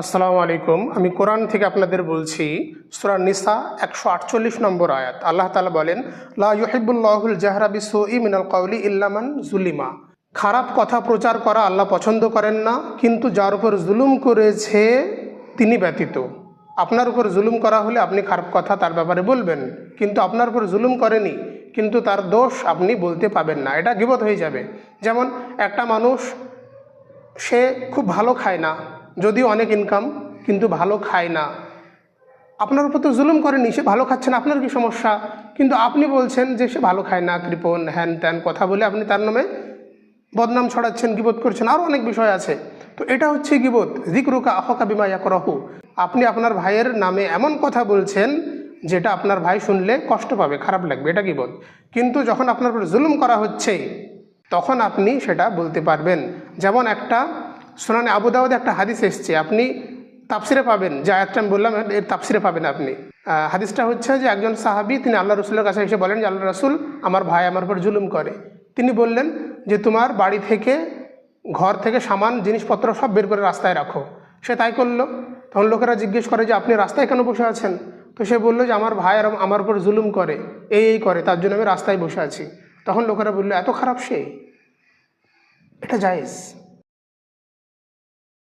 আসসালামু আলাইকুম। আমি কোরআন থেকে আপনাদের বলছি, সূরা নিসা 148 নম্বর আয়াত। আল্লাহ তাআলা বলেন, লা ইউহিব্বুল্লাহুল জাহরা বিসসুই মিনাল কাওলি ইল্লা মান যুলিমা। খারাপ কথা প্রচার করা আল্লাহ পছন্দ করেন না, কিন্তু যার উপর জুলুম করেছে তিনি ব্যতীত। আপনার উপর জুলুম করা হলে আপনি খারাপ কথা তার ব্যাপারে বলবেন, কিন্তু আপনার উপর জুলুম করেনি কিন্তু তার দোষ আপনি বলতে পাবেন না, এটা গীবত হয়ে যাবে। যেমন একটা মানুষ, সে খুব ভালো খায় না, যদিও অনেক ইনকাম, কিন্তু ভালো খায় না। আপনার উপর তো জুলুম করেনি, সে ভালো খাচ্ছে না, আপনার কি সমস্যা? কিন্তু আপনি বলছেন যে সে ভালো খায় না, কৃপণ, হ্যান ত্যান কথা বলে আপনি তার নামে বদনাম ছড়াচ্ছেন, গীবত করছেন, আরও অনেক বিষয় আছে। তো এটা হচ্ছে গীবত। যিকরুকা আখাকা বিমা ইয়াকরাহু। আপনি আপনার ভাইয়ের নামে এমন কথা বলছেন যেটা আপনার ভাই শুনলে কষ্ট পাবে, খারাপ লাগবে, এটা গীবত। কিন্তু যখন আপনার উপর জুলুম করা হচ্ছে তখন আপনি সেটা বলতে পারবেন। যেমন একটা সুনানে আবু দাউদে একটা হাদিস এসছে, আপনি তাফসিরে পাবেন, যে আয়াতটা আমি বললাম এর তাফসিরে পাবেন আপনি। হাদিসটা হচ্ছে যে একজন সাহাবী তিনি আল্লাহ রসুলের কাছে এসে বলেন যে, আল্লাহ রসুল, আমার ভাই আমার উপর জুলুম করে। তিনি বললেন যে, তোমার বাড়ি থেকে, ঘর থেকে সামান জিনিসপত্র সব বের করে রাস্তায় রাখো। সে তাই করলো। তখন লোকেরা জিজ্ঞেস করে যে, আপনি রাস্তায় কেন বসে আছেন? তো সে বললো যে, আমার ভাই আর আমার উপর জুলুম করে, এই করে, তার জন্য আমি রাস্তায় বসে আছি। তখন লোকেরা বললো, এত খারাপ সে? এটা জায়েজ।